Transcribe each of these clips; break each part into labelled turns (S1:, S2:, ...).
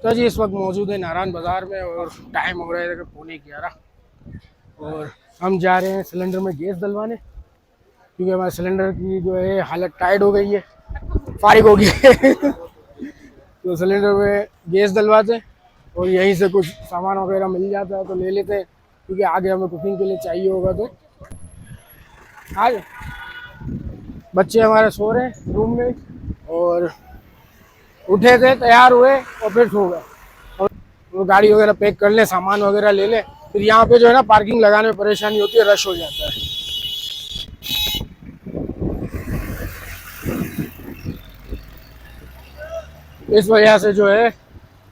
S1: तो जी इस वक्त मौजूद है नारायण बाज़ार में और टाइम हो रहा है 11:15 और हम जा रहे हैं सिलेंडर में गैस डलवाने, क्योंकि हमारे सिलेंडर की जो है हालत टाइट हो गई है, फारिग हो गई है तो सिलेंडर में गैस डलवाते हैं और यहीं से कुछ सामान वगैरह मिल जाता है तो ले लेते हैं, क्योंकि आगे हमें कुकिंग के लिए चाहिए होगा। तो आज बच्चे हमारे सो रहे हैं रूम में और उठे थे, तैयार हुए और फिर सो गए। और वो गाड़ी वगैरह पैक कर ले, सामान वगैरह ले ले, फिर यहाँ पे जो है ना पार्किंग लगाने में परेशानी होती है, रश हो जाता है। इस वजह से जो है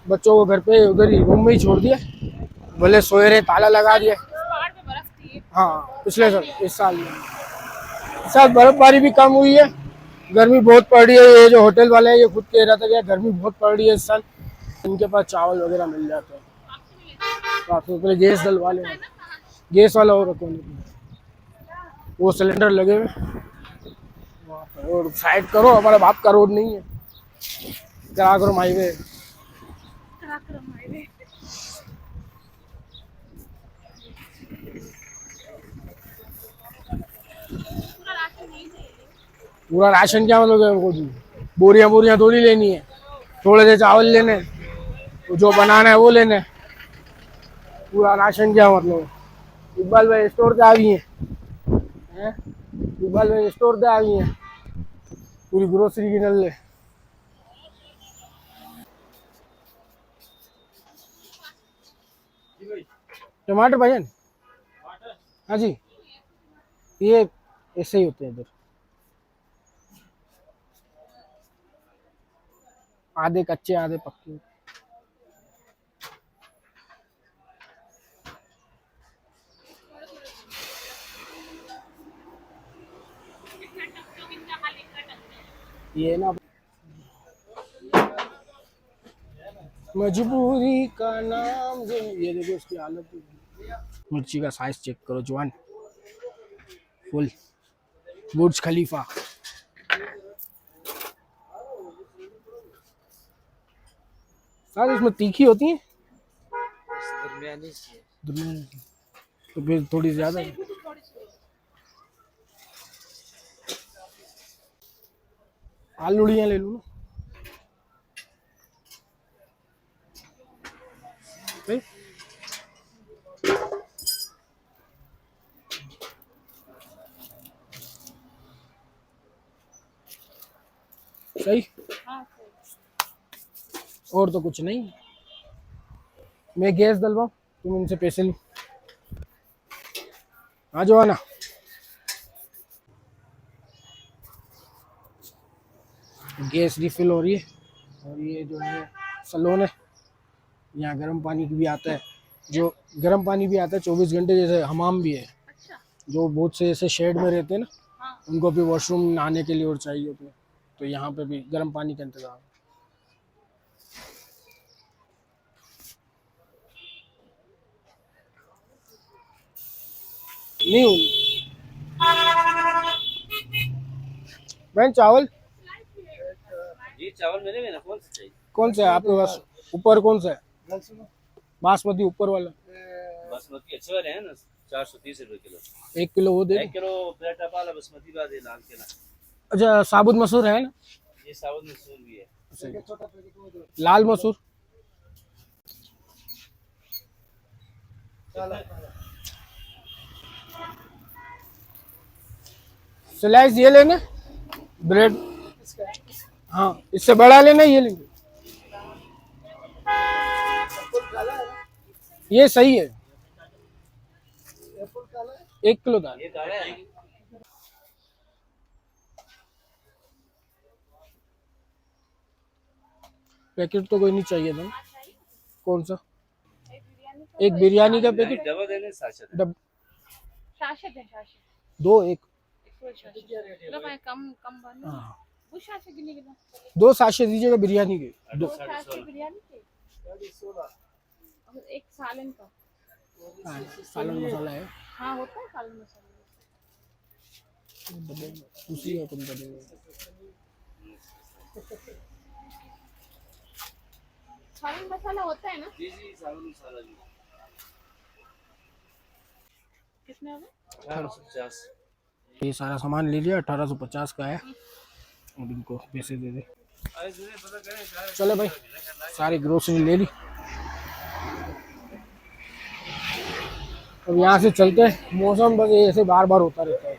S1: बच्चों को घर पे उधर ही रूम में ही छोड़ दिया, बोले सोए रहे, ताला लगा दिया। हाँ पिछले साल, इस साल बर्फबारी भी कम हुई है, गर्मी बहुत पड़ रही है। ये जो होटल वाले हैं ये खुद कह रहा था कि गर्मी बहुत पड़ रही है इस साल, इनके पास चावल वगैरह मिल जाते हैं। तो आप पहले गैस डलवा लें, गैस वाला और कौन वो सिलेंडर लगे हुए वहाँ पर। और साइड करो, हमारे बाप का रोड नहीं है, कराक्रम हाईवे। पूरा राशन क्या मतलब है, बोरियां बोरियां थोड़ी लेनी है, थोड़े से चावल लेने, तो जो बनाना है वो लेने, पूरा राशन क्या मतलब है। इकबाल भाई स्टोर पे आ गई हैं, इकबाल भाई स्टोर पे आ गई हैं, पूरी ग्रोसरी की नल ले। टमाटर भजन, हाँ जी, ये ऐसे ही होते हैं इधर, आधे कच्चे आधे पक्के। ये ना मजबूरी का नाम, जो ये देखो उसकी हालत। मिर्ची का साइज चेक करो, जवान फुल बुर्ज खलीफा। सर इसमें तीखी होती है दरमियानी, तो फिर थोड़ी ज्यादा है। आलूड़ियाँ ले लूँ ना भाई। सही, और तो कुछ नहीं। मैं गैस डलवाऊँ, तुम इनसे पैसे लो, आ जाओ ना। गैस रिफिल हो रही है और ये जो है सलोन है, यहाँ गर्म पानी भी आता है, जो गर्म पानी भी आता है 24 घंटे, जैसे हमाम भी है। जो बहुत से ऐसे शेड में रहते हैं ना, उनको भी वॉशरूम नहाने के लिए और चाहिए होते हैं, तो यहाँ पे भी गर्म पानी का इंतजाम है। नहीं होगी बहन चावल
S2: जी चावल मिलेंगे ना, कौन सा चाहिए?
S1: कौन सा है आपके पास? ऊपर कौन सा है? बासमती ऊपर वाला
S2: बासमती अच्छे वाले हैं ना, 430 रुपए किलो।
S1: 1 किलो वो दे।
S2: 1 किलो प्लेट वाला बासमती बाद है, लाल केला।
S1: अच्छा साबुत मसूर है ना?
S2: ये साबुत मसूर भी है।
S1: लाल मसूर स्लाइस ये लेना, ब्रेड, हाँ इससे बड़ा लेना, ये लेंगे, ये सही है। 1 किलो दाल,
S2: ये काला है।
S1: पैकेट तो कोई नहीं चाहिए था। कौन सा? एक बिरयानी का पैकेट,
S2: डबल देने साशा दे।
S1: डब
S3: शाशद है, शाशद।
S1: दो एक,
S3: कम कम बनो।
S1: हाँ
S3: वो शाशद कितने किलो?
S1: 2 साशे दीजिएगा बिरयानी के, दो।
S3: शाशद बिरयानी के। और एक सालन का।
S1: हाँ, सालन मसाला है,
S3: हाँ होता है सालन मसाला।
S1: उसी का तुम बनेगा।
S3: सालन मसाला होता है ना?
S2: जी जी, सालन मसाला जी।
S3: कितने में?
S2: 1850।
S1: ये सारा सामान ले लिया, 1850 का है। अब इनको पैसे दे दे। चलो भाई, सारी ग्रोसरी ले ली। अब यहाँ से चलते हैं। मौसम बस ऐसे बार बार होता रहता है।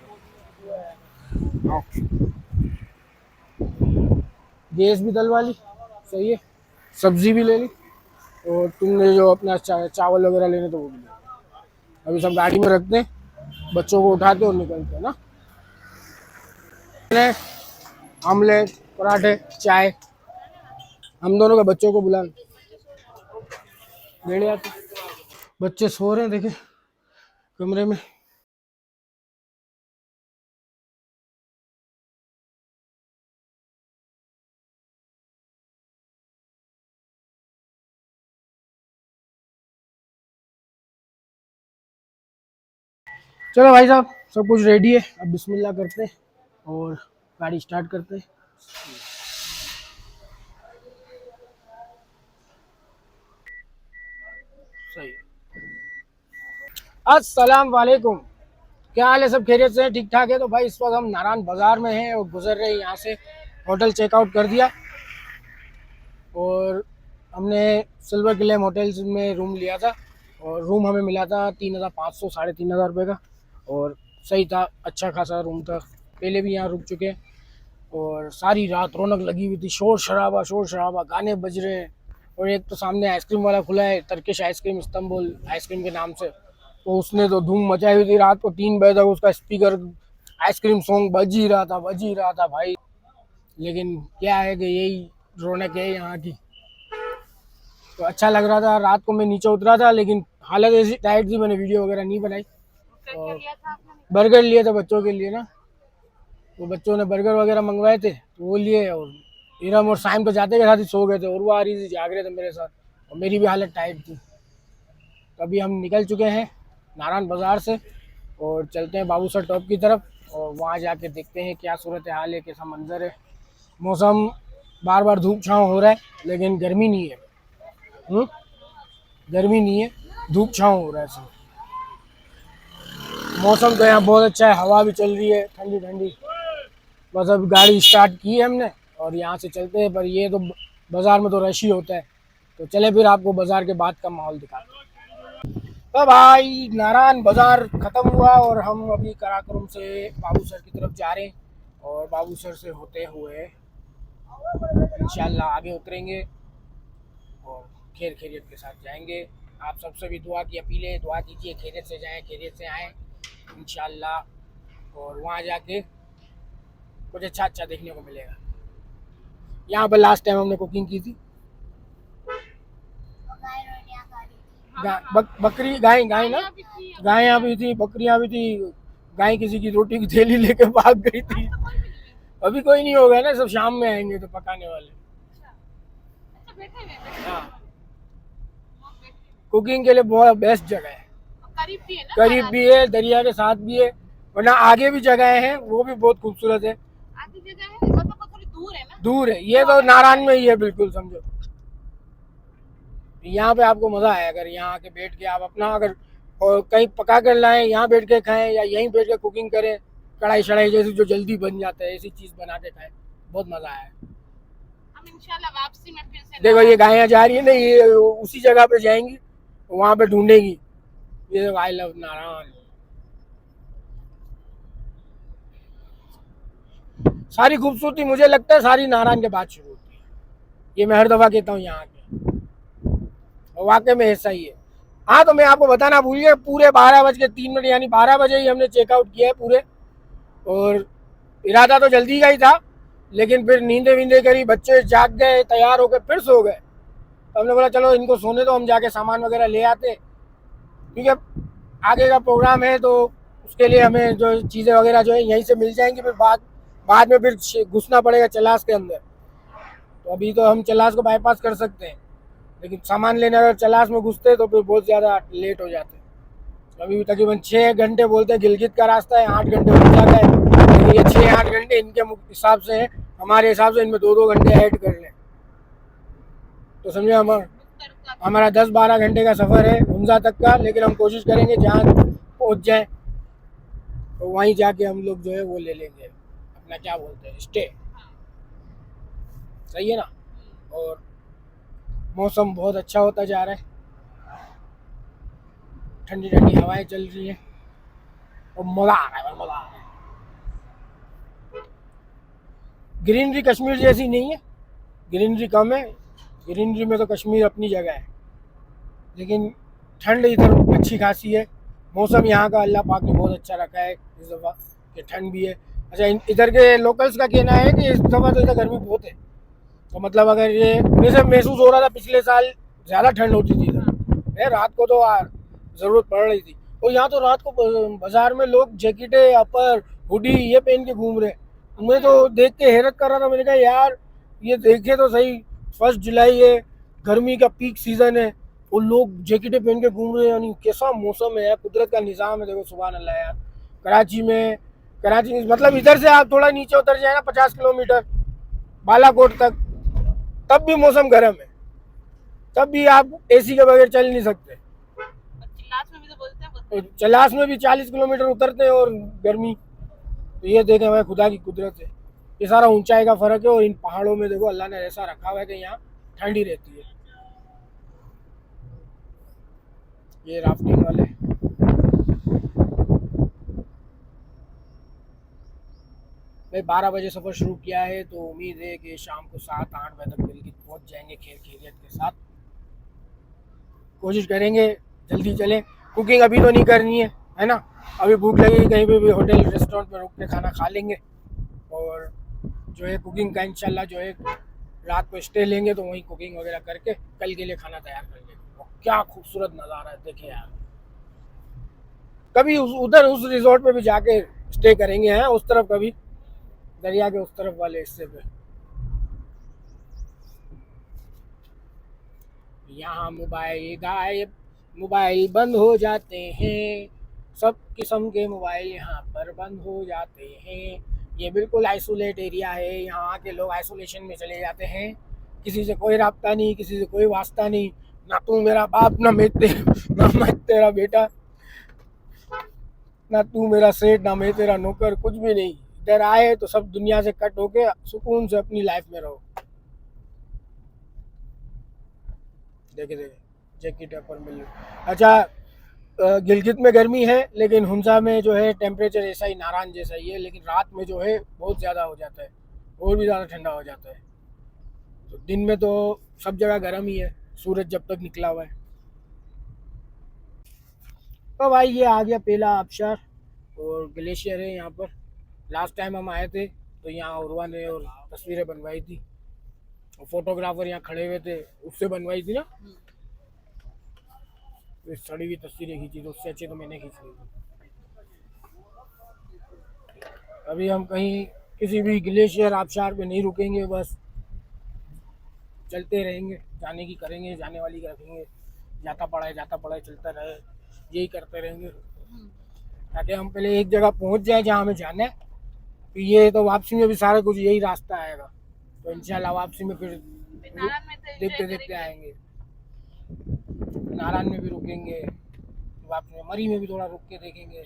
S1: आओ। गैस भी डलवा ली, सही है। सब्जी भी ले ली, और तुमने जो अपना चावल वगैरह लेने तो वो भी ले ली। अभी सब गाड़ी में रखते हैं, बच्चों को उठाते और निकलते हैं ना। ऑमलेट, पराठे, चाय, हम दोनों के बच्चों को बुला ले आते। बच्चे सो रहे हैं, देखे कमरे में। चलो भाई साहब, सब कुछ रेडी है। अब बिस्मिल्लाह करते हैं और गाड़ी स्टार्ट करते हैं। सही। अस्सलाम वालेकुम, क्या हाल है? सब खैरियत से ठीक ठाक है? तो भाई इस वक्त हम नारायण बाजार में हैं और गुजर रहे हैं यहाँ से। होटल चेकआउट कर दिया और हमने सिल्वर क्लेम होटल्स में रूम लिया था, और रूम हमें मिला था 3500 3,500 रुपये का, और सही था, अच्छा खासा रूम था। पहले भी यहाँ रुक चुके हैं, और सारी रात रौनक लगी हुई थी, शोर शराबा, गाने बज रहे हैं। और एक तो सामने आइसक्रीम वाला खुला है, टर्किश आइसक्रीम, इस्तांबुल आइसक्रीम के नाम से। तो उसने तो धूम मचाई हुई थी। रात को 3 बजे तक उसका स्पीकर आइसक्रीम सॉन्ग बज ही रहा था भाई। लेकिन क्या है कि यही रौनक है यहाँ की। तो अच्छा लग रहा था। रात को मैं नीचे उतरा था, लेकिन हालत ऐसी टाइट थी, मैंने वीडियो वगैरह नहीं बनाई। और बर्गर लिए थे बच्चों के लिए ना, तो बच्चों ने बर्गर वगैरह मंगवाए थे, तो वो लिए। और इरम और साइम तो जाते के साथ ही सो गए थे, और वो आ रही थी, जाग रहे थे मेरे साथ, और मेरी भी हालत टाइट थी। तो अभी हम निकल चुके हैं नारायण बाज़ार से, और चलते हैं बाबूसर टॉप की तरफ, और वहाँ जाके देखते हैं क्या सूरत हाल है, कैसा मंजर है। मौसम बार बार धूप छाँव हो रहा है, लेकिन गर्मी नहीं है। गर्मी नहीं है, धूप छाँव हो रहा है सब। मौसम तो यहाँ बहुत अच्छा है, हवा भी चल रही है ठंडी ठंडी। बस अब गाड़ी स्टार्ट की है हमने, और यहाँ से चलते हैं। पर ये तो बाज़ार में तो रश ही होता है, तो चले फिर आपको बाज़ार के बाद का माहौल दिखाते हैं। तो भाई नारायण बाज़ार ख़त्म हुआ, और हम अभी काराकोरम से बाबूसर की तरफ जा रहे हैं, और बाबूसर से होते हुए इंशाल्लाह आगे उतरेंगे और खैर खैरियत के साथ जाएंगे। आप सबसे भी दुआ की अपील है, दुआ कीजिए, खैरियत से जाएं, खैरियत से आएँ इंशाल्लाह। और वहाँ जाके कुछ अच्छा देखने को मिलेगा। यहाँ पर लास्ट टाइम हमने कुकिंग की थी। बकरी गाय ना, गायें भी थी, बकरियां भी थी। गाय किसी की रोटी की थैली लेके भाग गई थी। अभी कोई नहीं होगा ना, सब शाम में आएंगे तो पकाने वाले। हाँ, कुकिंग के लिए बहुत बेस्ट जगह है। करीब भी है, दरिया के साथ भी है, वरना आगे भी जगह है, वो भी बहुत खूबसूरत है।
S3: आगे जगह है, मतलब थोड़ी दूर है ना? दूर
S1: है, ये तो नारायण में ही है, बिल्कुल समझो। यहाँ पे आपको मजा आया अगर यहाँ आके बैठ के आप अपना अगर और कहीं पका कर लाएं, यहाँ बैठ के खाएं, या यहीं बैठ के कुकिंग करें, कढ़ाई शढ़ाई जैसी जो जल्दी बन जाता है, ऐसी चीज बना के खाएं, बहुत मजा आया।
S3: हम इंशाल्लाह वापसी में फिर से
S1: देखो ये गायें जा रही है ना, ये उसी जगह पे जाएंगी, वहां पे ढूंढेगी। ये आई लव नारायण। सारी खूबसूरती मुझे लगता है सारी नारायण के बाद शुरू होती है, ये मैं हर दफा कहता हूँ यहाँ के, और वाकई में ऐसा ही है। हाँ, तो मैं आपको बताना भूल गया, पूरे 12:03 यानी 12 बजे ही हमने चेकआउट किया है पूरे। और इरादा तो जल्दी का ही था, लेकिन फिर नींदे वींदे करी, बच्चे जाग गए, तैयार हो गए, फिर सो गए। तो हमने बोला चलो इनको सोने तो हम जाके सामान वगैरह ले आते, क्योंकि आगे का प्रोग्राम है, तो उसके लिए हमें जो चीज़ें वगैरह जो है यहीं से मिल जाएंगी। फिर बाद में फिर घुसना पड़ेगा चलास के अंदर। तो अभी तो हम चलास को बाईपास कर सकते हैं, लेकिन सामान लेने अगर चलास में घुसते तो फिर बहुत ज़्यादा लेट हो जाते। तो अभी तकरीबन 6 घंटे बोलते हैं, गिलगित का रास्ता है 8 घंटे हो जाता है, लेकिन ये 6-8 घंटे इनके हिसाब से है, हमारे हिसाब से इनमें 2-2 घंटे ऐड कर लें तो समझे। हमारा 10-12 घंटे का सफ़र है हुंजा तक का, लेकिन हम कोशिश करेंगे जहाँ पहुँच जाए तो वहीं जाके हम लोग जो है वो ले लेंगे अपना, क्या बोलते हैं, स्टे। सही है ना। और मौसम बहुत अच्छा होता जा रहा है, ठंडी ठंडी हवाएं चल रही हैं और मज़ा आ रहा है, मज़ा आ रहा है। ग्रीनरी कश्मीर जैसी नहीं है, ग्रीनरी कम है, ग्रीनरी में तो कश्मीर अपनी जगह है, लेकिन ठंड इधर अच्छी खासी है। मौसम यहाँ का अल्लाह पाक ने बहुत अच्छा रखा है इस दफ़ा, कि ठंड भी है। अच्छा, इधर के लोकल्स का कहना है कि इस दफ़ा तो इधर गर्मी बहुत है, तो मतलब अगर ये जैसे महसूस हो रहा था पिछले साल ज़्यादा ठंड होती थी इधर, रात को तो ज़रूरत पड़ रही थी। और यहाँ तो रात को बाज़ार में लोग जैकेटें, अपर, हुडी ये पहन के घूम रहे। मैं तो देख के हैरत कर रहा था, मैंने कहा यार ये देखे तो सही, 1 जुलाई है, गर्मी का पीक सीज़न है और लोग जैकेटें पहन के घूम रहे हैं। यानी कैसा मौसम है, कुदरत का निज़ाम है। देखो सुभान अल्लाह यार। कराची मतलब इधर से आप थोड़ा नीचे उतर जाए ना 50 किलोमीटर बालाकोट तक, तब भी मौसम गर्म है, तब भी आप एसी के बगैर चल नहीं सकते।
S3: चिल्लास में भी तो बोलते हैं बहुत।
S1: और चलास में भी 40 किलोमीटर उतरते हैं और गर्मी। तो ये देखें भाई, खुदा की कुदरत है। ये सारा ऊंचाई का फ़र्क है। और इन पहाड़ों में देखो अल्लाह ने ऐसा रखा हुआ है कि यहाँ ठंडी रहती है। ये राफ्टिंग वाले भाई 12 बजे सफ़र शुरू किया है, तो उम्मीद है कि शाम को 7-8 बजे तक गिलगित पहुँच जाएंगे खैर खैरियत के साथ। कोशिश करेंगे जल्दी चलें। कुकिंग अभी तो नहीं करनी है ना। अभी भूख लगेगी कहीं पे भी होटल रेस्टोरेंट में रुक के खाना खा लेंगे, और जो है कुकिंग का इंशाल्लाह जो है रात को स्टे लेंगे, तो वहीं कुकिंग वगैरह करके कल के लिए खाना तैयार कर लेंगे। और क्या खूबसूरत नज़ारा है, देखें यार। कभी उधर उस रिजॉर्ट पे भी जाके स्टे करेंगे, हैं उस तरफ, कभी दरिया के उस तरफ वाले हिस्से पे। यहाँ मोबाइल गायब, मोबाइल बंद हो जाते हैं, सब किस्म के मोबाइल यहाँ पर बंद हो जाते हैं। ये बिल्कुल आइसोलेट एरिया है, यहाँ आके लोग आइसोलेशन में चले जाते हैं। किसी से कोई राब्ता नहीं, किसी से कोई वास्ता नहीं, ना तू मेरा बाप, ना मैं तेरा बेटा, ना तू मेरा सेठ, ना मैं तेरा नौकर, कुछ भी नहीं। इधर आए तो सब दुनिया से कट होके सुकून से अपनी लाइफ में रहो। देखे जैकेट पर मिल। अच्छा, गिलगित में गर्मी है, लेकिन हुंजा में जो है टेम्परेचर ऐसा ही नारायण जैसा ही है, लेकिन रात में जो है बहुत ज़्यादा हो जाता है, और भी ज़्यादा ठंडा हो जाता है। तो दिन में तो सब जगह गर्म ही है, सूरज जब तक निकला हुआ है। तो भाई ये आ गया पहला आबशार और ग्लेशियर है यहाँ पर। लास्ट टाइम हम आए थे तो यहाँ उर्वा ने और तस्वीरें बनवाई थी, और फोटोग्राफर यहाँ खड़े हुए थे, उससे बनवाई थी ना, सड़ी हुई तस्वीरें खींची, तो उससे अच्छे तो मैंने खींची थी। अभी हम कहीं किसी भी ग्लेशियर आबशार पे नहीं रुकेंगे, बस चलते रहेंगे, जाने की करेंगे, जाने वाली की रखेंगे, जाता पड़ा है चलता रहे, यही करते रहेंगे, ताकि हम पहले एक जगह पहुंच जाए जहां हमें जाना है। तो ये तो वापसी में भी सारा कुछ यही रास्ता आएगा, तो इंशाल्लाह वापसी में फिर देखते देखते आएंगे। नारायण में भी रुकेंगे, वापसी में मरी में भी थोड़ा रुक के देखेंगे,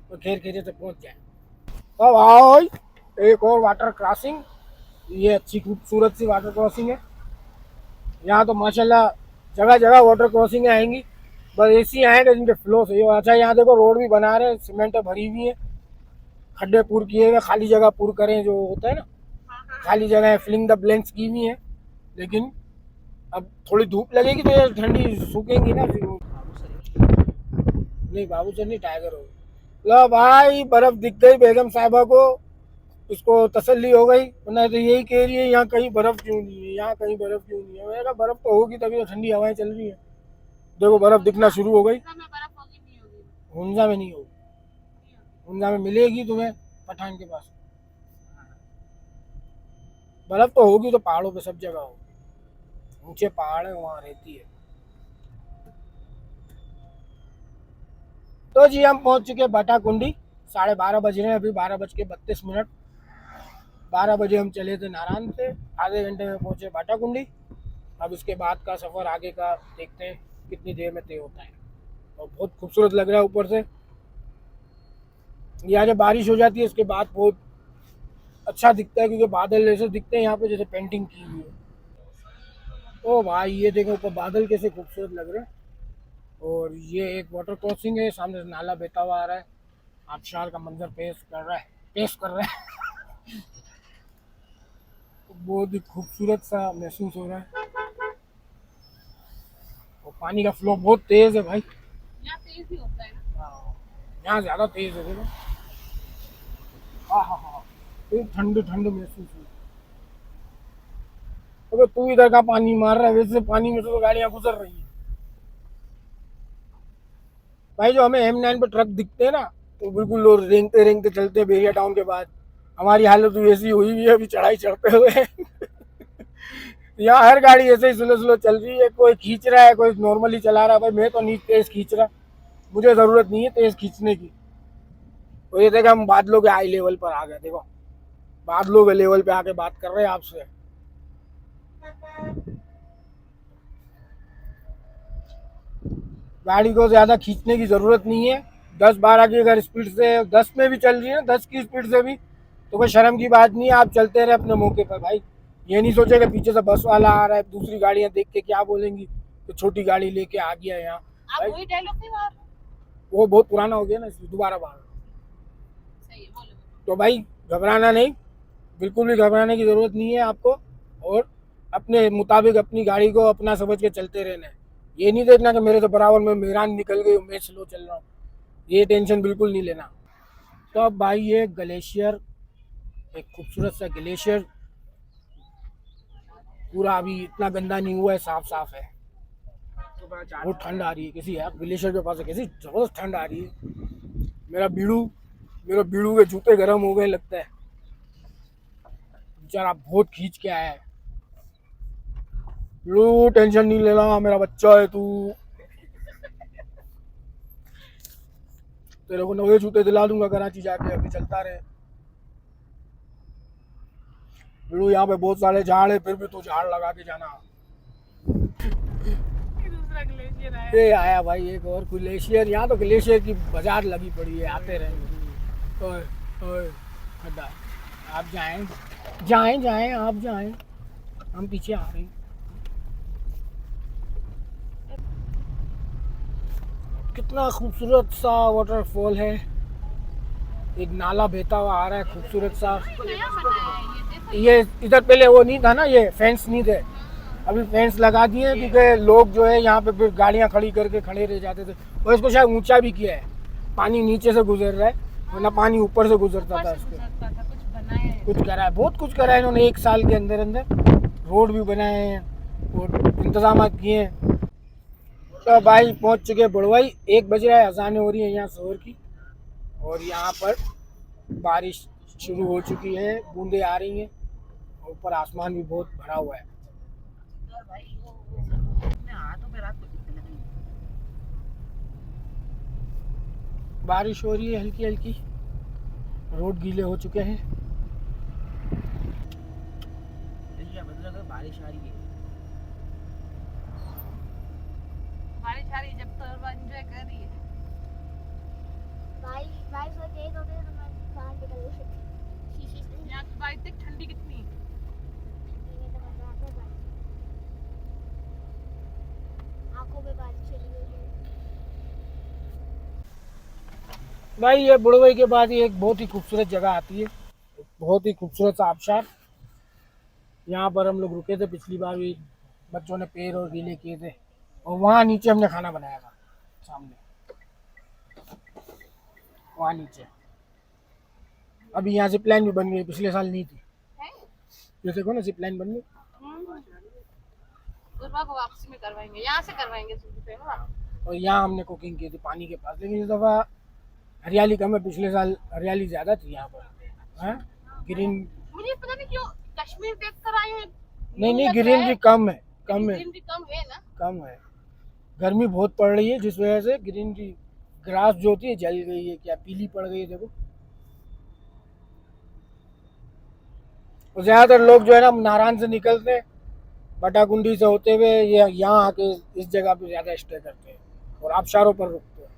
S1: तो खैर खैरियत से पहुंच जाए। अब आओ एक और वाटर क्रॉसिंग, ये अच्छी खूबसूरत सी वाटर क्रॉसिंग है। यहाँ तो माशाल्लाह जगह जगह वाटर क्रॉसिंग आएंगी, बस ऐसी आएंगे जिनके फ्लो सही हो। अच्छा, यहाँ देखो रोड भी बना रहे हैं, सीमेंट भरी हुई है, खड्डे पूर किए हुए, खाली जगह पूर करें जो होता है ना, खाली जगह फिलिंग द ब्लैंक्स की हुई है। लेकिन अब थोड़ी धूप लगेगी तो ये ठंडी सूखेंगी ना, फिर नहीं बाबू सर नहीं, टाइगर हो। लो भाई, बर्फ दिख गई बेगम साहिबा को, उसको तसल्ली हो गई, वरना तो यही कह रही है यहाँ कहीं बर्फ क्यों नहीं है, यहाँ कहीं बर्फ क्यों नहीं है। मैंने कहा बर्फ तो होगी तभी तो ठंडी हवाएं चल रही है। देखो बर्फ दिखना शुरू हो गई। हुंजा में नहीं होगी, हुंजा में मिलेगी तुम्हें पठान के पास। बर्फ तो होगी तो पहाड़ों पे सब जगह होगी, ऊंचे पहाड़ है वहाँ रहती है। तो जी हम पहुंच चुके बाटा कुंडी, 12:30 बज रहे हैं अभी, 12:32। 12 बजे हम चले थे नारायण से, आधे घंटे में पहुंचे बाटा कुंडी। अब इसके बाद का सफ़र आगे का देखते हैं कितनी देर में तय होता है। और बहुत खूबसूरत लग रहा है ऊपर से। यहाँ जब बारिश हो जाती है इसके बाद बहुत अच्छा दिखता है, क्योंकि बादल ऐसे दिखते हैं यहाँ पे जैसे पेंटिंग की हुई है। ओ भाई ये देखो ऊपर बादल कैसे खूबसूरत लग रहे हैं। और ये एक वाटर क्रॉसिंग है, सामने से नाला बहता हुआ आ रहा है। आबशार का मंजर पेश कर रहा है। बहुत ही खूबसूरत सा महसूस हो रहा है। और पानी का फ्लो बहुत तेज है भाई।
S3: यहाँ तेज ही होता है ना।
S1: हाँ, यहाँ ज़्यादा तेज है देखो। हाँ हाँ हाँ, एक ठंड ठंड महसूस हुई। अबे तू इधर का पानी मार रहा है, वैसे पानी में से तो गाड़ियाँ गुजर रही है भाई। जो हमें M9 पे ट्रक दिखते हैं ना, तो बिल्कुल लोग रेंगते रेंगते चलते हैं बेरिया टाउन के बाद। हमारी हालत तो ऐसी हुई हुई है अभी चढ़ाई चढ़ते हुए। यहाँ हर गाड़ी ऐसे ही स्लो स्लो चल रही है, कोई खींच रहा है, कोई नॉर्मली चला रहा है। भाई मैं तो नहीं तेज खींच रहा, मुझे ज़रूरत नहीं है तेज खींचने की। तो ये देखा हम बादलों के हाई लेवल पर आ गए। देखो बादलों के लेवल पे आके बात कर रहे हैं आपसे। गाड़ी को ज़्यादा खींचने की ज़रूरत नहीं है। 10-12 की अगर स्पीड से, 10 में भी चल रही है, 10 की स्पीड से भी, तो कोई शर्म की बात नहीं है। आप चलते रहे अपने मौके पर भाई। ये नहीं सोचे कि पीछे से बस वाला आ रहा है, दूसरी गाड़ियाँ देख के क्या बोलेंगी तो छोटी गाड़ी लेके आ गया यहाँ।
S3: आप वही डायलॉग नहीं मार रहे?
S1: वो बहुत पुराना हो गया ना, इसलिए दोबारा बाहर।
S3: सही है, बोलो।
S1: तो भाई घबराना नहीं, बिल्कुल भी घबराने की ज़रूरत नहीं है आपको। और अपने मुताबिक अपनी गाड़ी को अपना समझ के चलते रहना है। ये नहीं देखना कि मेरे से बराबर में मेरान निकल गई, मैं स्लो चल रहा हूँ, ये टेंशन बिल्कुल नहीं लेना। तो अब भाई ये ग्लेशियर, एक खूबसूरत सा ग्लेशियर, पूरा अभी इतना गंदा नहीं हुआ है, साफ साफ है। बहुत ठंड आ रही है, किसी है ग्लेशियर के पास है, कैसी ज़बरदस्त ठंड आ रही है। मेरा बीड़ू के जूते गर्म हो गए लगता है। बेचारा बहुत खींच के आया है। बीड़ू टेंशन नहीं लेना, मेरा बच्चा है तू। तेरे को नए जूते दिला दूंगा कराची जाके, अभी चलता रहे। बीड़ू यहाँ पे बहुत सारे झाड़ है, फिर भी तू झाड़ लगा के जाना।
S3: दूसरा ग्लेशियर आया।
S1: ये आया भाई एक और ग्लेशियर। यहाँ तो ग्लेशियर की बाजार लगी पड़ी है, आते रहेंगे। ओए ओए खड्डा, आप जाएं जाएं जाएं, आप जाएं, हम पीछे आ रहे हैं। कितना खूबसूरत सा वाटरफॉल है, एक नाला बहता हुआ आ रहा है खूबसूरत सा।
S3: नया बनाया है ये, देखो।
S1: ये इधर पहले वो नहीं था ना, ये फेंस नहीं थे, अभी फेंस लगा दिए हैं, क्योंकि लोग जो है यहाँ पे फिर गाड़ियाँ खड़ी करके खड़े रह जाते थे। और इसको शायद ऊंचा भी किया है, पानी नीचे से गुजर रहा है, वरना पानी ऊपर से गुजरता था। इसके
S3: कुछ बनाया है।
S1: कुछ करा है, बहुत कुछ करा है इन्होंने 1 साल के अंदर अंदर। रोड भी बनाए हैं और इंतजाम किए हैं। तो भाई पहुँच चुके हैं बुड़वाई, 1 बज रहा है, अजानें हो रही हैं यहाँ शहर की। और यहाँ पर बारिश शुरू हो चुकी है, बूंदें आ रही हैं, और ऊपर आसमान भी बहुत भरा हुआ है। बारिश हो रही है हल्की हल्की, रोड गीले हो चुके हैं। बारिश आ रही है,
S3: बारिश आ रही है, जब तो एंजॉय कर रही है।
S4: बारिश हो तेज होती है तो मैं बाहर निकल नहीं सकती।
S3: यहाँ की बारिश देख, ठंडी कितनी है।
S4: ये तो मजा आता है बारिश, आंखों में बारिश चली गई है।
S1: भाई ये बुड़वई के बाद ये एक बहुत ही खूबसूरत जगह आती है, बहुत ही खूबसूरत सा आबशार। यहाँ पर हम लोग रुके थे पिछली बार भी, बच्चों ने पैर और गीले किए थे। और वहाँ नीचे हमने खाना बनाया था, सामने वहाँ नीचे। अभी यहाँ जिप लाइन भी बन गई, पिछले साल नहीं थी। ये देखो ना, जिप लाइन बन गई।
S3: दुर्गा को वापसी में करवाएंगे, यहाँ से करवाएंगे पे ना।
S1: और यहाँ हमने कुकिंग की थी पानी के पास, लेकिन इस दफ़ा हरियाली कम है, पिछले साल हरियाली ज़्यादा थी यहाँ पर। हाँ ग्रीन,
S3: मुझे पता नहीं क्यों कश्मीर देख कर आए हैं।
S1: नहीं ग्रीनरी कम है, कम है,
S3: ग्रीनरी कम है ना।
S1: कम है। गर्मी बहुत पड़ रही है, जिस वजह से ग्रीनरी, ग्रास जो होती है जल गई है, क्या पीली पड़ गई है देखो। और ज़्यादातर लोग जो है ना नारायण से निकलते हैं, बटाकुंडी से होते हुए ये यहाँ आके इस जगह पे ज़्यादा स्टे करते हैं और आबशारों पर रुकते हैं।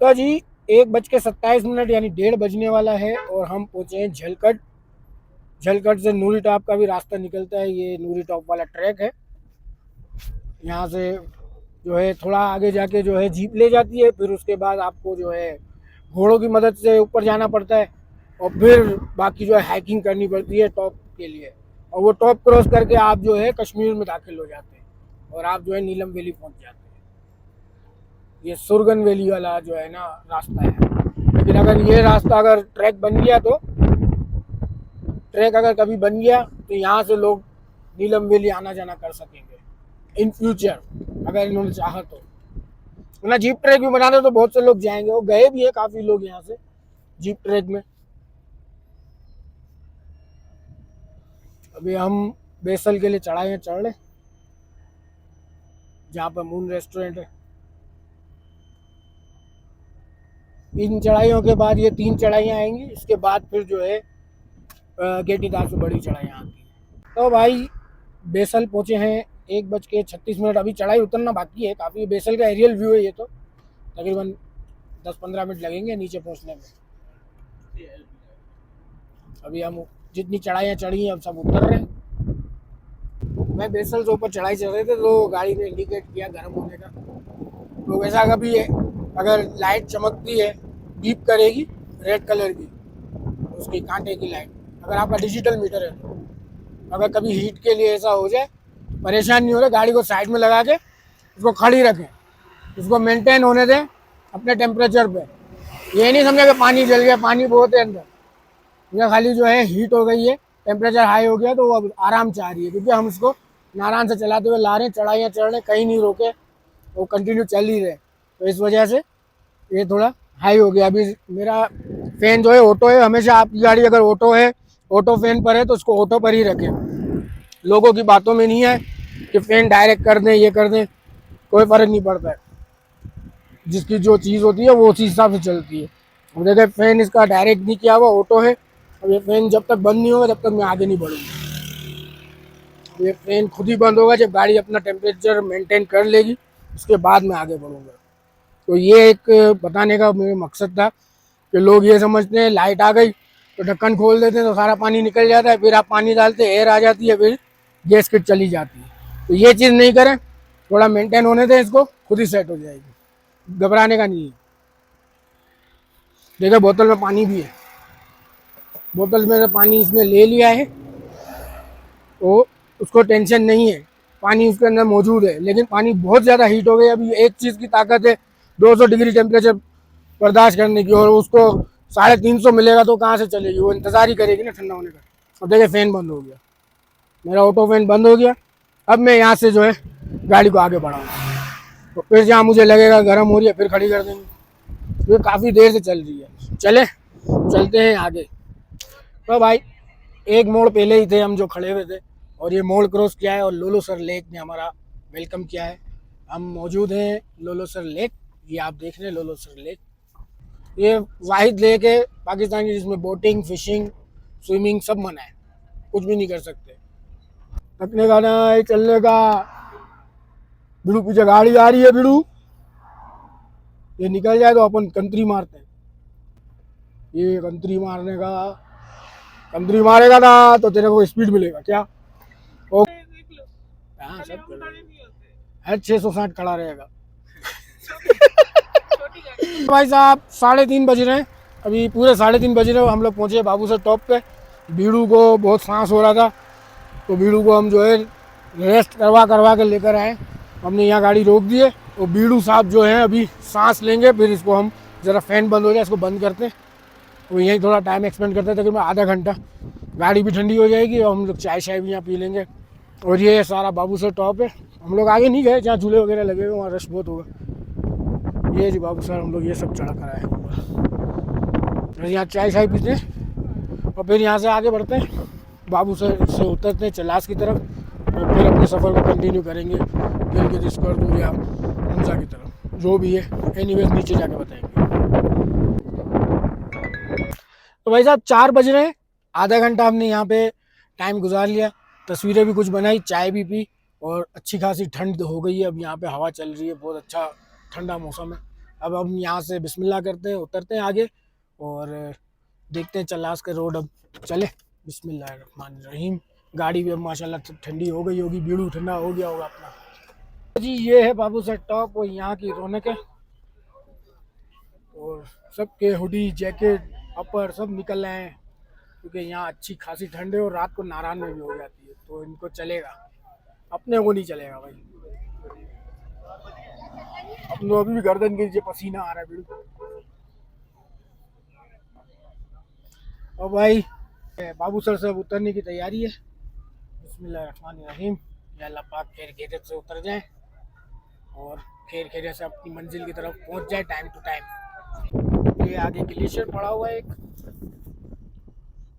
S1: तो जी 1:27 यानी 1:30 बजने वाला है और हम पहुँचे हैं झलकट। झलकट से नूरी टॉप का भी रास्ता निकलता है, ये नूरी टॉप वाला ट्रैक है। यहाँ से जो है थोड़ा आगे जाके जो है जीप ले जाती है, फिर उसके बाद आपको जो है घोड़ों की मदद से ऊपर जाना पड़ता है और फिर बाकी जो है हाइकिंग करनी पड़ती है टॉप के लिए, और वो टॉप क्रॉस करके आप जो है कश्मीर में दाखिल हो जाते हैं और आप जो है नीलम वैली पहुंच जाते हैं। ये सुरगन वैली वाला जो है ना रास्ता है। लेकिन अगर ये रास्ता अगर ट्रैक बन गया तो ट्रैक अगर कभी बन गया तो यहाँ से लोग नीलम वैली आना जाना कर सकेंगे इन फ्यूचर, अगर इन्होंने चाहा तो। वरना जीप ट्रैक भी बना दो तो बहुत से लोग जाएंगे, वो गए भी है काफ़ी लोग यहाँ से जीप ट्रैक में। अभी हम बेसल के लिए चढ़ाइयाँ चढ़ रहे, जहाँ पर मून रेस्टोरेंट है। इन चढ़ाइयों के बाद ये 3 चढ़ाइयाँ आएंगी, इसके बाद फिर जो है गेटीदार से बड़ी चढ़ाइयाँ आती हैं। तो भाई बेसल पहुँचे हैं 1:36। अभी चढ़ाई उतरना बाकी है काफ़ी। बेसल का एरियल व्यू है ये, तो तकरीबन 10-15 मिनट लगेंगे नीचे पहुँचने में। अभी हम जितनी चढ़ाइयाँ चढ़ी हैं अब सब उतर रहे हैं। मैं बेसल से ऊपर चढ़ाई चढ़ रहे थे तो गाड़ी ने इंडिकेट किया गर्म होने का। तो वैसा कभी है, अगर लाइट चमकती है बीप करेगी रेड कलर की, उसकी कांटे की लाइट, अगर आपका डिजिटल मीटर है तो। अगर कभी हीट के लिए ऐसा हो जाए परेशान नहीं हो रहे, गाड़ी को साइड में लगा के उसको खड़ी रखें, उसको मेंटेन होने दें अपने टेम्परेचर पे। ये नहीं समझा कि पानी जल गया, पानी बहुत है अंदर, या खाली जो है हीट हो गई है, टेम्परेचर हाई हो गया तो वो अब आराम चाह रही है, क्योंकि हम उसको नारायण से चलाते हुए ला रहे हैं, चढ़ाइयाँ चढ़ रहे, कहीं नहीं रोके, वो कंटिन्यू चल ही रहे। तो इस वजह से ये थोड़ा हाई हो गया। अभी मेरा फैन जो है ऑटो है, हमेशा आपकी गाड़ी अगर ऑटो है, ऑटो फैन पर है तो उसको ऑटो पर ही रखें। लोगों की बातों में नहीं है कि फैन डायरेक्ट कर दें, ये कर दें, कोई फ़र्क नहीं पड़ता है। जिसकी जो चीज़ होती है वो उसी हिसाब से चलती है। अब देखिए फैन इसका डायरेक्ट नहीं किया हुआ, ऑटो है। अब ये फैन जब तक बंद नहीं होगा तब तक मैं आगे नहीं बढ़ूँगा। ये फैन खुद ही बंद होगा जब गाड़ी अपना टेम्परेचर मेंटेन कर लेगी, उसके बाद मैं आगे बढ़ूँगा। तो ये एक बताने का मेरा मकसद था कि लोग ये समझते हैं लाइट आ गई तो ढक्कन खोल देते हैं तो सारा पानी निकल जाता है, फिर आप पानी डालते हैं एयर आ जाती है, फिर गैस किट चली जाती है। तो ये चीज़ नहीं करें, थोड़ा मेंटेन होने दें, इसको खुद ही सेट हो जाएगी, घबराने का नहीं है। देखो बोतल में पानी भी है, बोतल में से पानी इसने ले लिया है तो उसको टेंशन नहीं है, पानी उसके अंदर मौजूद है। लेकिन पानी बहुत ज़्यादा हीट हो गई। अभी एक चीज़ की ताकत है 200 डिग्री टेम्परेचर बर्दाश्त करने की, और उसको 350 मिलेगा तो कहाँ से चलेगी, वो इंतज़ार ही करेगी ना ठंडा होने का। अब देखिए फ़ैन बंद हो गया, मेरा ऑटो फैन बंद हो गया। अब मैं यहाँ से जो है गाड़ी को आगे बढ़ाऊँगा, तो फिर जहाँ मुझे लगेगा गर्म हो रही है फिर खड़ी कर देंगे। ये काफ़ी देर से चल रही है, चलते हैं आगे। तो भाई एक मोड़ पहले ही थे हम जो खड़े हुए थे, और ये मोड़ क्रॉस किया है और लोलोसर लेक ने हमारा वेलकम किया है। हम मौजूद हैं लोलोसर लेक, ये आप देख रहे हैं लोलोसर लेक। ये वाहिद लेक है पाकिस्तान की जिसमें बोटिंग, फिशिंग, स्विमिंग सब मना है, कुछ भी नहीं कर सकते। थकने का ना है, चलने का। बिड़ू पीछे गाड़ी आ रही है, बिड़ू ये निकल जाए तो अपन कंतरी मारते हैं। ये कंतरी मारने का, कंतरी मारेगा ना तो तेरे को स्पीड मिलेगा क्या? ओ हाँ सब है, 660 खड़ा रहेगा। भाई साहब 3:30 बज रहे हैं, अभी पूरे 3:30 बज रहे हैं। हम लोग पहुँचे बाबूसर टॉप पे। बीड़ू को बहुत सांस हो रहा था तो बीड़ू को हम जो है रेस्ट करवा के लेकर आए। हमने यहाँ गाड़ी रोक दी है और बीड़ू साहब जो है अभी सांस लेंगे, फिर इसको हम ज़रा फ़ैन बंद हो जाए इसको बंद करते हैं, तो यहीं थोड़ा टाइम एक्सपेंड करते हैं तकरीबन आधा घंटा। गाड़ी भी ठंडी हो जाएगी और हम लोग चाय शाय भी यहाँ पी लेंगे। और ये सारा बाबूसर टॉप है। हम लोग आगे नहीं गए, जहाँ झूले वगैरह लगे हुए वहाँ रश बहुत होगा। ये जी बाबूसर, हम लोग ये सब चढ़ा कर आए ऊपर। यहाँ चाय शाय पीते हैं और फिर यहाँ से आगे बढ़ते हैं, बाबूसर से उतरते हैं चलास की तरफ, और फिर अपने सफ़र को कंटिन्यू करेंगे गिलगित स्कर्दू या हमजा की तरफ, जो भी है। एनीवेज नीचे जाके बताएंगे। तो भाई साहब 4 बज रहे हैं, आधा घंटा हमने यहाँ पे टाइम गुजार लिया। तस्वीरें भी कुछ बनाई, चाय भी पी और अच्छी खासी ठंड हो गई है। अब यहाँ पे हवा चल रही है, बहुत अच्छा ठंडा मौसम है। अब हम यहाँ से बिस्मिल्लाह करते हैं, उतरते हैं आगे और देखते हैं चल्लास के रोड। अब चले, बिस्मिल्लाहिर्रहमानिर्रहीम। गाड़ी भी अब माशाल्लाह ठंडी हो गई होगी, बीड़ू ठंडा हो गया होगा अपना। जी ये है बाबूसर टॉप और यहाँ की रौनक है। और सबके हुडी जैकेट अपर सब निकल रहे हैं क्योंकि यहाँ अच्छी खासी ठंड है और रात को नारायण में भी हो जाती है, तो इनको चलेगा, अपने को नहीं चलेगा भाई। अपने अभी भी गर्दन के नीचे पसीना आ रहा है बिल्कुल। और भाई बाबूसर से अब उतरने की तैयारी है। बिस्मिल्लाहिर्रहमानिर्रहीम। या अल्लाह पाक खैर खैरियत से उतर जाए और खैर खैरियत से अपनी मंजिल की तरफ पहुंच जाए टाइम टू टाइम। ये आगे ग्लेशियर पड़ा हुआ है एक।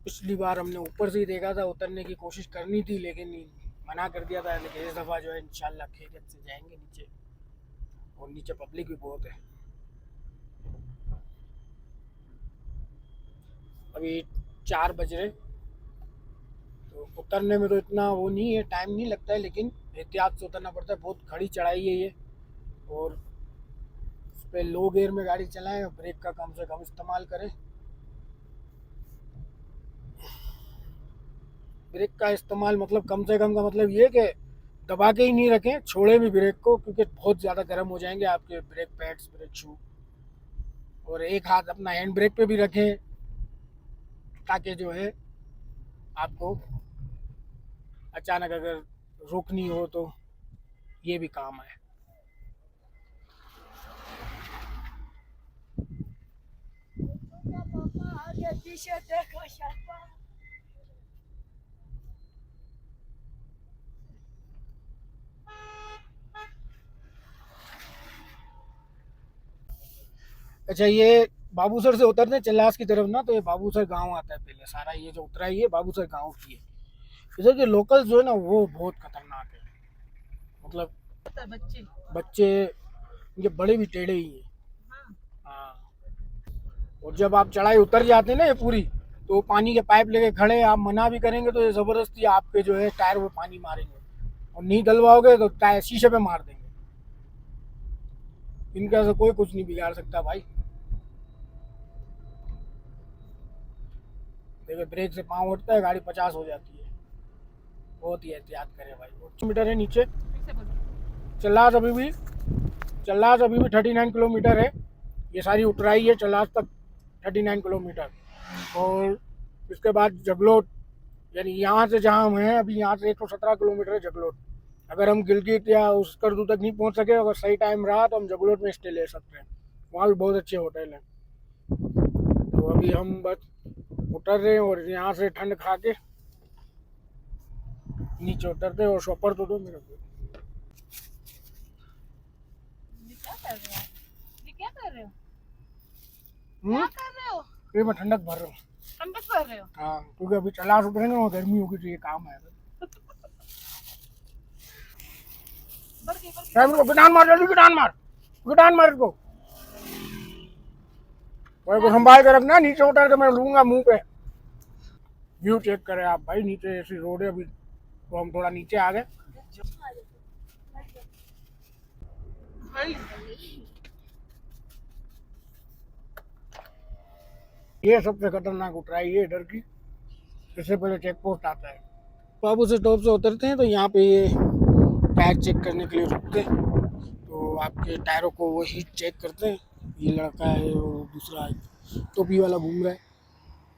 S1: पिछली बार हमने ऊपर से ही देखा था, उतरने की कोशिश करनी थी लेकिन मना कर दिया था। लेकिन इस दफ़ा जो है इंशाल्लाह खैरियत से जाएंगे नीचे। और नीचे पब्लिक भी बहुत है। अभी 4 बज रहे, तो उतरने में तो इतना वो नहीं है, टाइम नहीं लगता है, लेकिन एहतियात से उतरना पड़ता है। बहुत खड़ी चढ़ाई है ये और उस पर लो गियर में गाड़ी चलाएं और ब्रेक का कम से कम इस्तेमाल करें। ब्रेक का इस्तेमाल मतलब कम से कम का मतलब ये कि दबा के ही नहीं रखें, छोड़े भी ब्रेक को, क्योंकि बहुत ज़्यादा गर्म हो जाएंगे आपके ब्रेक पैड्स, ब्रेक शू। और एक हाथ अपना हैंड ब्रेक पे भी रखें ताकि जो है आपको अचानक अगर रोकनी हो तो ये भी काम है। अच्छा, ये बाबूसर से उतरते चल्लास की तरफ ना, तो ये बाबूसर गांव आता है पहले सारा। ये जो उतरा है ये बाबूसर गांव की है। इधर के लोकल जो है ना वो बहुत खतरनाक है, मतलब बच्चे ये बड़े भी टेढ़े ही हैं। हाँ, और जब आप चढ़ाई उतर जाते हैं ना ये पूरी, तो पानी के पाइप लेके खड़े, आप मना भी करेंगे तो ये ज़बरदस्ती आपके जो है टायर में पानी मारेंगे और नहीं डलवाओगे तो टायर शीशे पे मार देंगे। इनका से कोई कुछ नहीं बिगाड़ सकता भाई। देखो ब्रेक से पाँव उठता है, गाड़ी 50 हो जाती है। बहुत ही एहतियात करें भाई। 8 मीटर है नीचे। चल्लास अभी भी 39 किलोमीटर है। ये सारी उतराई है चल्लास तक 39 किलोमीटर। और इसके बाद जगलोट, यानी यहाँ से जहाँ हम हैं अभी, यहाँ से 117 किलोमीटर है जगलोट। अगर हम गिलगित या उस करदू तक नहीं पहुँच सके, अगर सही टाइम रहा तो हम जगलोट में स्टे ले सकते हैं। वहाँ भी बहुत अच्छे होटल हैं। तो अभी हम बस उतर रहे हैं और यहाँ से ठंड खा के नीचे उतरते हैं। और शॉपर तो दो मेरे को।
S3: क्या कर रहे हो?
S1: क्या
S3: कर रहे हो?
S1: ये मैं ठंडक भर रहा हूँ।
S3: ठंडक कर रहे हो?
S1: हाँ, क्योंकि अभी चल्लास उतरेंगे वहाँ गर्मी होगी, तो ये काम है। गिटान मार, जल्दी गिटान मार, गिटान मार इसको। भाई को संभाल कर रखना, नीचे उतर के मैं लूंगा मुंह पे। व्यू चेक करें आप भाई, नीचे ऐसी रोड है। अभी तो हम थोड़ा नीचे आ गए। ये सबसे खतरनाक उतराई है इधर की। इससे पहले चेक पोस्ट आता है। बाबू से टॉप से उतरते हैं तो यहाँ पे ये टायर चेक करने के लिए रुकते हैं। तो आपके टायरों को वो हीट चेक करते हैं। ये लड़का है और दूसरा टोपी वाला घूम रहा है,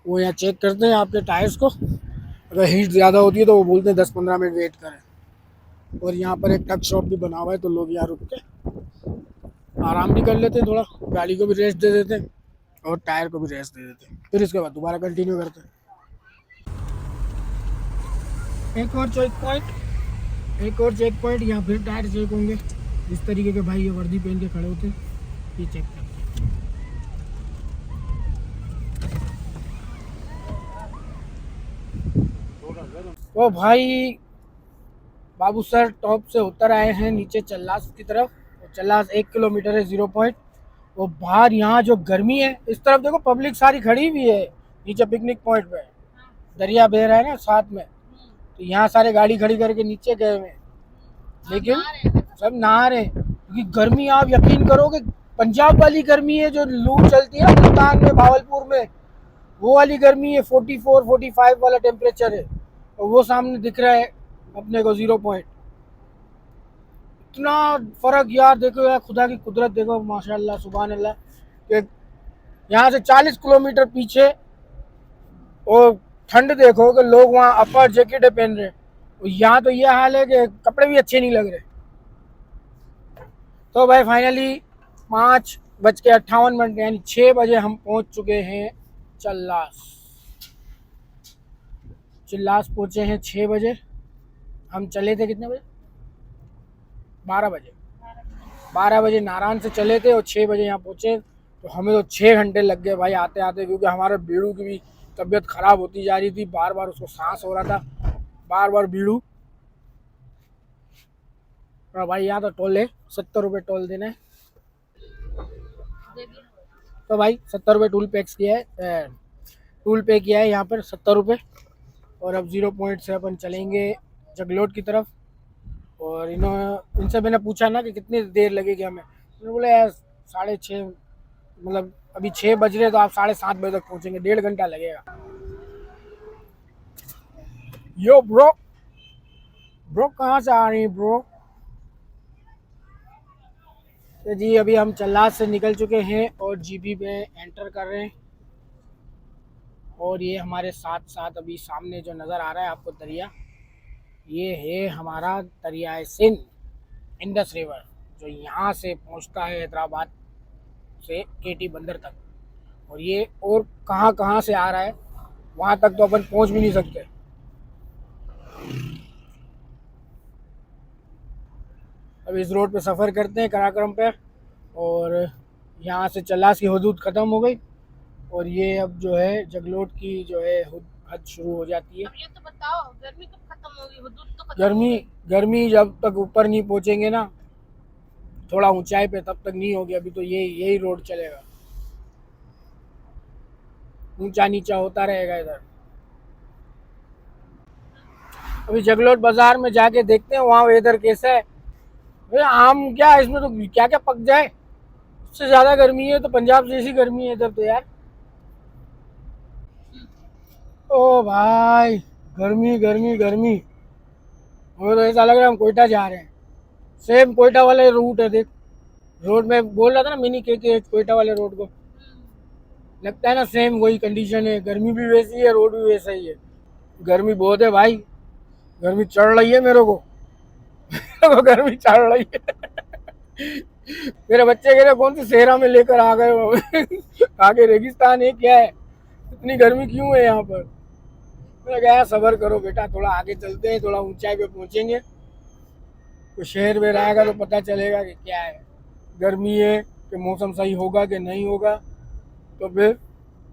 S1: वो यहाँ चेक करते हैं आपके टायर्स को। अगर हीट ज़्यादा होती है तो वो बोलते हैं 10-15 मिनट वेट करें। और यहाँ पर एक टक शॉप भी बना हुआ है, तो लोग यहाँ रुक के आराम भी कर लेते हैं, थोड़ा गाड़ी को भी रेस्ट दे देते हैं और टायर को भी रेस्ट दे देते हैं। फिर इसके बाद दोबारा कंटिन्यू करते हैं। एक और चेक पॉइंट यहाँ फिर टायर चेक होंगे। इस तरीके के भाई ये वर्दी पहन के खड़े होते हैं, ये चेक करते हैं। तो भाई बाबूसर टॉप से उतर आए हैं नीचे चल्लास की तरफ। चल्लास 1 किलोमीटर है 0 पॉइंट। और बाहर यहाँ जो गर्मी है, इस तरफ देखो पब्लिक सारी खड़ी हुई है नीचे पिकनिक पॉइंट पे। दरिया बह रहा है ना साथ में, तो तो यहाँ सारे गाड़ी खड़ी करके नीचे गए हुए हैं, लेकिन सब नहा रहे हैं क्योंकि गर्मी, आप यकीन करोगे पंजाब वाली गर्मी है जो लू चलती है ना मुल्तान में, भावलपुर में, वो वाली गर्मी है। 44-45 वाला टेम्परेचर है और वो सामने दिख रहा है अपने को 0 पॉइंट। इतना फर्क यार, देखो यार खुदा की कुदरत देखो, माशाल्लाह सुभान अल्लाह। कि यहाँ से 40 किलोमीटर पीछे और ठंड देखो कि लोग वहाँ अपर जैकेट पहन रहे हैं, यहाँ तो ये हाल है कि कपड़े भी अच्छे नहीं लग रहे। तो भाई फाइनली 5:58 यानी 6 बजे हम पहुँच चुके हैं चिल्लास। चिल्लास पहुँचे हैं 6 बजे। हम चले थे कितने बजे? 12 बजे। 12 बजे नारायण से चले थे और 6 बजे यहाँ पहुँचे। तो हमें तो 6 घंटे लग गए भाई आते आते, क्योंकि हमारे बीड़ू की भी तबीयत ख़राब होती जा रही थी, बार बार उसको सांस हो रहा था, बार बार बीड़ू। और भाई यहाँ तो टोल है, 70 रुपये टोल देना है। तो भाई 70 रुपये टूल पैक्स किया है, टूल पे किया है यहाँ पर 70 रुपये। और अब 0 पॉइंट से अपन चलेंगे जगलोट की तरफ। और इनसे मैंने पूछा ना कि कितनी देर लगेगी हमें, उन्होंने बोला यार 6:30, मतलब अभी 6 बज रहे तो आप 7:30 बजे तक पहुँचेंगे, 1.5 घंटा लगेगा। यो ब्रो, ब्रो कहाँ से आ रही है ब्रो? तो जी अभी हम चिल्लास से निकल चुके हैं और जीबी में एंटर कर रहे हैं। और ये हमारे साथ साथ अभी सामने जो नज़र आ रहा है आपको दरिया, ये है हमारा दरियाए सिंध, इंडस रिवर, जो यहाँ से पहुँचता है हैदराबाद से केटी बंदर तक। और ये और कहाँ कहाँ से आ रहा है वहाँ तक तो अपन पहुँच भी नहीं सकते। अब इस रोड पे सफ़र करते हैं कराक्रम पे, और यहाँ से चिल्लास की हदूद ख़त्म हो गई और ये अब जो है जगलोट की जो है हद शुरू हो जाती है।
S3: अब ये तो बताओ गर्मी कब खत्म होगी? हदूद तो खत्म
S1: गर्मी जब तक ऊपर नहीं पहुँचेंगे ना, थोड़ा ऊंचाई पे, तब तक नहीं होगी। अभी तो यही रोड चलेगा, ऊंचा नीचा होता रहेगा इधर। अभी जगलोट बाजार में जाके देखते हैं वहाँ वेदर कैसा है। आम क्या इसमें तो क्या क्या पक जाए, उससे ज़्यादा गर्मी है। तो पंजाब जैसी गर्मी है इधर तो यार। ओ भाई गर्मी गर्मी गर्मी, हमें तो ऐसा लग रहा है हम कोयटा जा रहे हैं। सेम कोयटा वाले रूट है, देख रोड में बोल रहा था ना मिनी के कोयटा वाले रोड को, लगता है ना सेम वही कंडीशन है। गर्मी भी वैसी है, रोड भी वैसा ही है। गर्मी बहुत है भाई, गर्मी चढ़ रही है मेरे को गर्मी चढ़ रही है मेरे बच्चे कह रहे कौन सी सेहरा में लेकर आ गए हो आगे रेगिस्तान है क्या है, इतनी गर्मी क्यों है यहाँ पर? मैंने कहा सब्र करो बेटा, थोड़ा आगे चलते हैं, थोड़ा ऊंचाई पे पहुँचेंगे तो शहर में रहेगा तो पता चलेगा कि क्या है, गर्मी है कि मौसम सही होगा कि नहीं होगा। तो फिर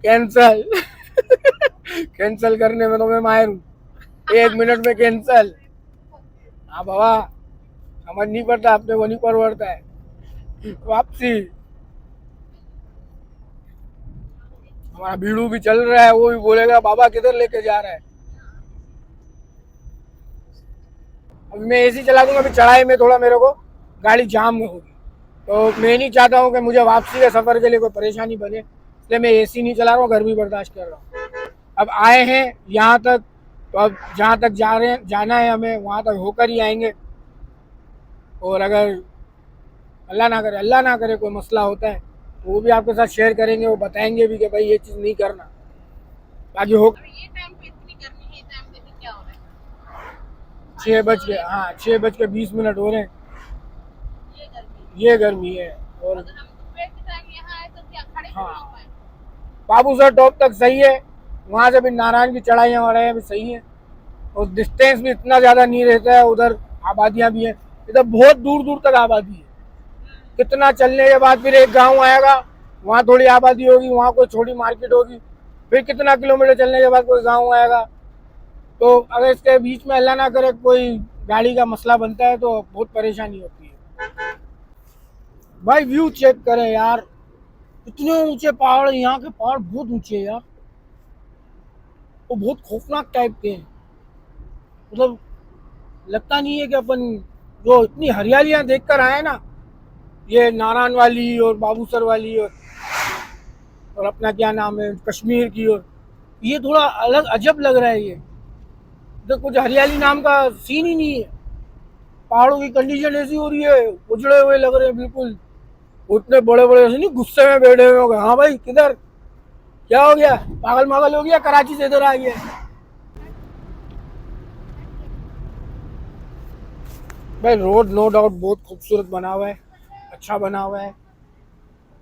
S1: कैंसल कैंसल करने में तो मैं माहिर हूँ, 1 मिनट में कैंसल। हाँ बाबा, समझ नहीं पड़ता अपने को, नहीं परवड़ता है वापसी। हमारा बीड़ू भी चल रहा है, वो भी बोलेगा बाबा किधर लेके जा रहा है। अभी मैं एसी चला दूंगा, अभी चढ़ाई में थोड़ा मेरे को गाड़ी जाम में होगी, तो मैं नहीं चाहता हूँ कि मुझे वापसी के सफ़र के लिए कोई परेशानी बने, इसलिए मैं एसी नहीं चला रहा हूँ, गर्मी बर्दाश्त कर रहा हूँ। अब आए हैं यहाँ तक, तो अब जहाँ तक जाना है हमें वहाँ तक होकर ही आएंगे। और अगर अल्लाह ना करे कोई मसला होता है तो वो भी आपके साथ शेयर करेंगे, वो बताएंगे भी कि भाई ये चीज़ नहीं करना। बाकी हो
S3: ये टाइम पे इतनी गर्मी है, टाइम पे क्या हो रहा है?
S1: 6:20 हो रहे हैं, ये गर्मी है। और
S3: अगर हम दोपहर के टाइम यहाँ आए तो क्या खड़े
S1: हाँ,
S3: नहीं हो पाए?
S1: बाबूसर टॉप तक सही है, वहाँ से भी नारायण की चढ़ाइयाँ हो रहे हैं, भी सही है। और डिस्टेंस भी इतना ज़्यादा नहीं रहता है, उधर आबादियाँ भी हैं, इधर बहुत दूर दूर तक आबादी है। कितना चलने के बाद फिर एक गांव आएगा, वहाँ थोड़ी आबादी होगी, वहाँ कोई छोटी मार्केट होगी, फिर कितना किलोमीटर चलने के बाद कोई गांव आएगा। तो अगर इसके बीच में अल्लाह ना करे कोई गाड़ी का मसला बनता है तो बहुत परेशानी होती है। भाई व्यू चेक करें यार, इतने ऊंचे पहाड़, यहाँ के पहाड़ बहुत ऊंचे हैं यार, वो बहुत खौफनाक टाइप के हैं। मतलब लगता नहीं है कि अपन जो इतनी हरियालियां देख कर आए ना, ये नारायण वाली और बाबूसर वाली और अपना क्या नाम है कश्मीर की, और ये थोड़ा अलग अजब लग रहा है ये। तो कुछ हरियाली नाम का सीन ही नहीं है। पहाड़ों की कंडीशन ऐसी हो रही है, उजड़े हुए लग रहे हैं बिल्कुल। उतने बड़े बड़े ऐसे नहीं, गुस्से में बैठे हुए हो गए, हाँ भाई किधर क्या हो गया, पागल मागल हो गया, कराची से इधर आ गया। भाई रोड नो डाउट बहुत खूबसूरत बना हुआ है, अच्छा बना हुआ है।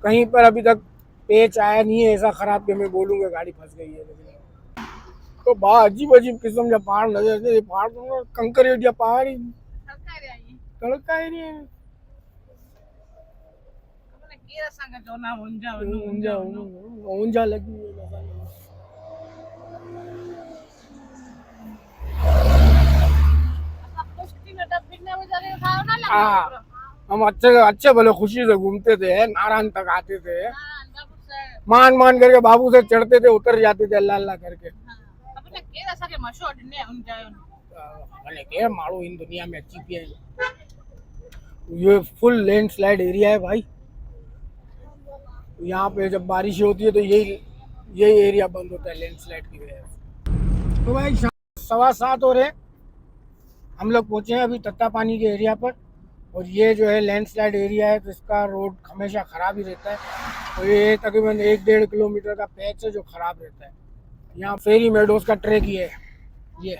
S1: कहीं पर अभी तक पेच आया नहीं है ऐसा खराब कि मैं बोलूँगा गाड़ी फंस गई है। लेकिन तो बा अजीब अजीब किस्म के पहाड़ नजर आते हैं। पहाड़ तो कंकर एरिया पहाड़ ही तड़का ही नहीं है। ऊंजा लगी है। हाँ, हम अच्छे अच्छे भले खुशी से घूमते थे, नारायण तक आते थे, मान मान करके बाबू से चढ़ते थे, उतर जाते थे अल्लाह अल्लाह करके। भले के मारू इन दुनिया में अच्छी भी है। ये फुल लैंडस्लाइड एरिया है भाई। यहाँ पे जब बारिश होती है तो यही एरिया बंद होता है लैंडस्लाइड की वजह से। तो भाई 7:15 हो रहे हैं, हम लोग पहुँचे हैं अभी तत्ता पानी के एरिया पर। और ये जो है लैंडस्लाइड एरिया है, तो इसका रोड हमेशा ख़राब ही रहता है। और ये तकरीबन 1-1.5 किलोमीटर का पैच है जो ख़राब रहता है। यहाँ फेरी मेडोज का ट्रैक ही है ये।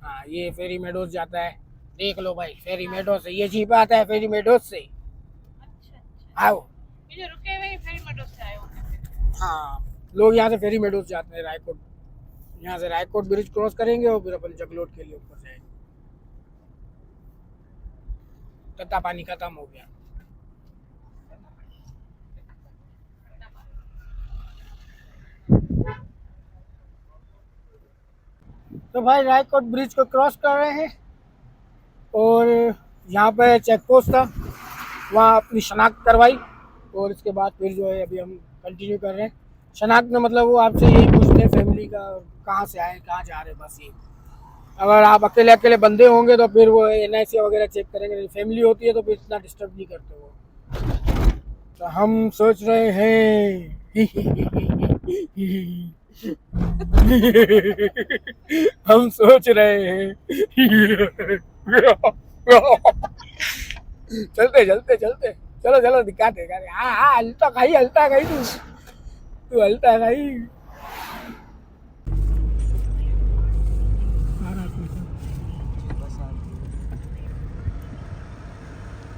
S1: हाँ, ये फेरी मेडोज जाता है, देख लो भाई, फेरी मेडोज से ये जीप आता है, फेरी मेडोज से आओ। हाँ, लोग यहाँ से फेरी मेडोज जाते हैं रायकोट। यहाँ से रायकोट ब्रिज क्रॉस करेंगे और फिर अपन जगलोट के लिए ऊपर जाएंगे। तत्ता पानी खत्म हो गया। तो भाई रायकोट ब्रिज को क्रॉस कर रहे हैं और यहाँ पे चेक पोस्ट था, वहाँ अपनी शनाख्त करवाई और इसके बाद फिर जो है अभी हम कंटिन्यू कर रहे हैं। शनाख्त में मतलब वो आपसे यही पूछते हैं फैमिली का, कहाँ से आए, कहाँ जा रहे हैं, बस ये। अगर आप अकेले अकेले बंदे होंगे तो फिर वो NIC वगैरह चेक करेंगे, फैमिली होती है तो फिर इतना डिस्टर्ब नहीं करते वो। तो हम सोच रहे हैं हम सोच रहे हैं चलते चलते चलते, चलो चलो दिखाते। हाँ हाँ, हलता खाई तू हलता खाई।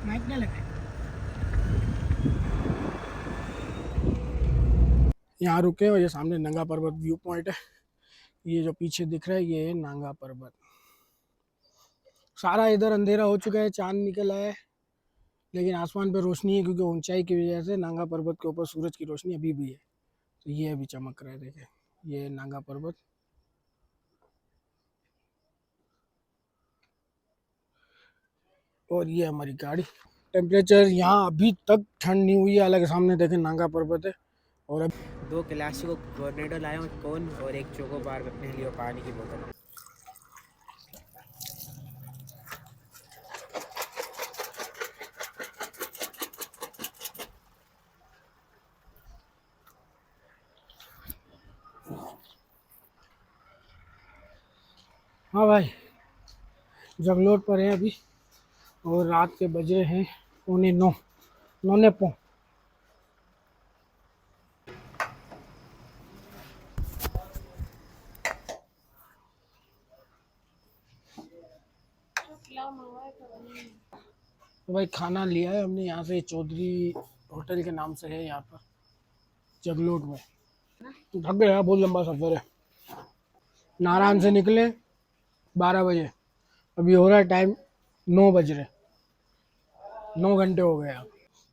S1: माइक नहीं लगा। यहाँ रुके और ये सामने नंगा पर्वत व्यू पॉइंट है। ये जो पीछे दिख रहा है ये है नांगा पर्वत। सारा इधर अंधेरा हो चुका है, चांद निकल आया है, लेकिन आसमान पे रोशनी है क्योंकि ऊंचाई की वजह से नांगा पर्वत के ऊपर सूरज की रोशनी अभी भी है। तो ये अभी चमक रहा है, देखे ये है नांगा पर्वत। और ये हमारी गाड़ी। टेम्परेचर यहाँ अभी तक ठंड नहीं हुई है, हालांकि सामने देखें नांगा पर्वत है। और अब
S5: 2 क्लासिको टोर्नेडो लाया हूँ कोन और एक चोको बार अपने लिए पानी की बोतल।
S1: हाँ भाई, जगलोट पर है अभी और रात के बज रहे हैं 9:45 9:45। तो भाई खाना लिया है हमने यहाँ से, चौधरी होटल के नाम से है यहाँ पर जगलोट में। थक गया, बहुत लंबा सफ़र है। नारायण से निकले 12 बजे, अभी हो रहा है टाइम 9 बज रहे, 9 घंटे हो गए। आप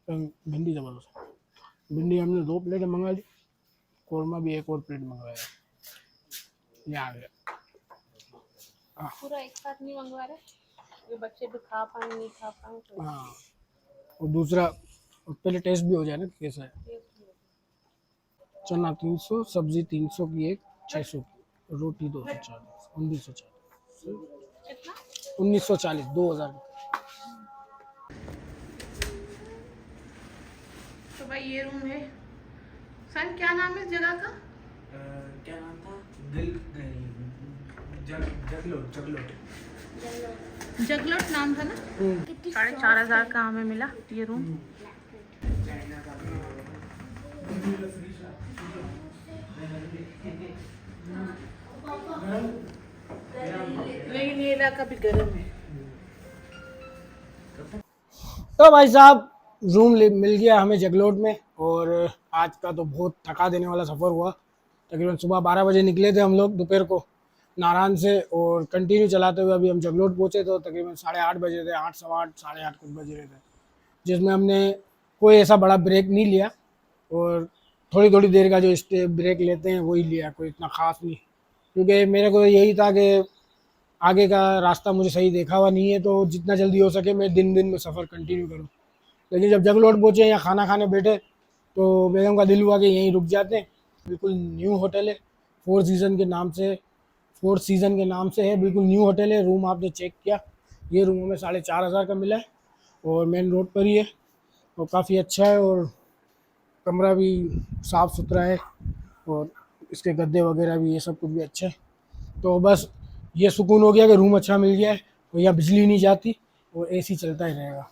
S1: तो भिंडी ज़बरदस्त, भिंडी हमने 2 प्लेटें मंगा ली, कौरमा भी 1 और प्लेट मंगवाया। ये आ गया।
S3: पूरा एक साथ नहीं मंगवा रहे, ये बच्चे भी खा पाए नहीं खा पाए तो।
S1: हाँ, और दूसरा पहले टेस्ट भी हो जाए ना कैसा है। चना 300, सब्जी 300 की एक, 600 की रोटी 240, 1940।
S3: कितना?
S1: 1940, 2000।
S3: तो भाई ये रूम है। सन क्या नाम है इस जगह का?
S5: क्या नाम था?
S3: जगलोट नाम था ना। 4,500 का हमें मिला ये रूम। लेकिन ये इलाका भी गर्म है।
S1: तो भाई साहब मिल गया हमें जगलोट में, और आज का तो बहुत थका देने वाला सफ़र हुआ। तकरीबन सुबह 12 बजे निकले थे हम लोग दोपहर को नारायण से, और कंटिन्यू चलाते हुए अभी हम जगलोट पहुँचे तो तकरीबन 8:30 बजे थे, 8, सवा 8, 8:30 कुछ बज रहे थे, जिसमें हमने कोई ऐसा बड़ा ब्रेक नहीं लिया, और थोड़ी थोड़ी देर का जो स्टे ब्रेक लेते हैं वही लिया, कोई इतना ख़ास नहीं, क्योंकि मेरे को यही था कि आगे का रास्ता मुझे सही देखा हुआ नहीं है, तो जितना जल्दी हो सके मैं दिन दिन में सफ़र कंटिन्यू करूँ। लेकिन जब जगलोट पहुँचे या खाना खाने बैठे तो बेगम का दिल हुआ कि यहीं रुक जाते हैं। बिल्कुल न्यू होटल है, फोर सीज़न के नाम से है, बिल्कुल न्यू होटल है। रूम आपने चेक किया, ये रूम हमें 4,500 का मिला है, और मेन रोड पर ही है, और काफ़ी अच्छा है, और कमरा भी साफ़ सुथरा है, और इसके गद्दे वगैरह भी, ये सब कुछ भी अच्छा है। तो बस ये सुकून हो गया कि रूम अच्छा मिल गया है, और यहाँ बिजली नहीं जाती और एसी चलता ही रहेगा।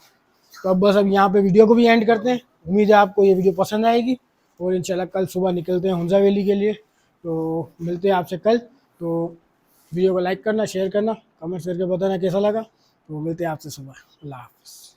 S1: तो अब यहाँ पे वीडियो को भी एंड करते हैं। उम्मीद है आपको ये वीडियो पसंद आएगी, और इंशाल्लाह कल सुबह निकलते हैं हुंजा वैली के लिए। तो मिलते हैं आपसे कल। तो वीडियो को लाइक करना, शेयर करना, कमेंट्स करके बताना कैसा लगा। तो मिलते हैं आपसे सुबह। अल्लाह हाफ़िज़।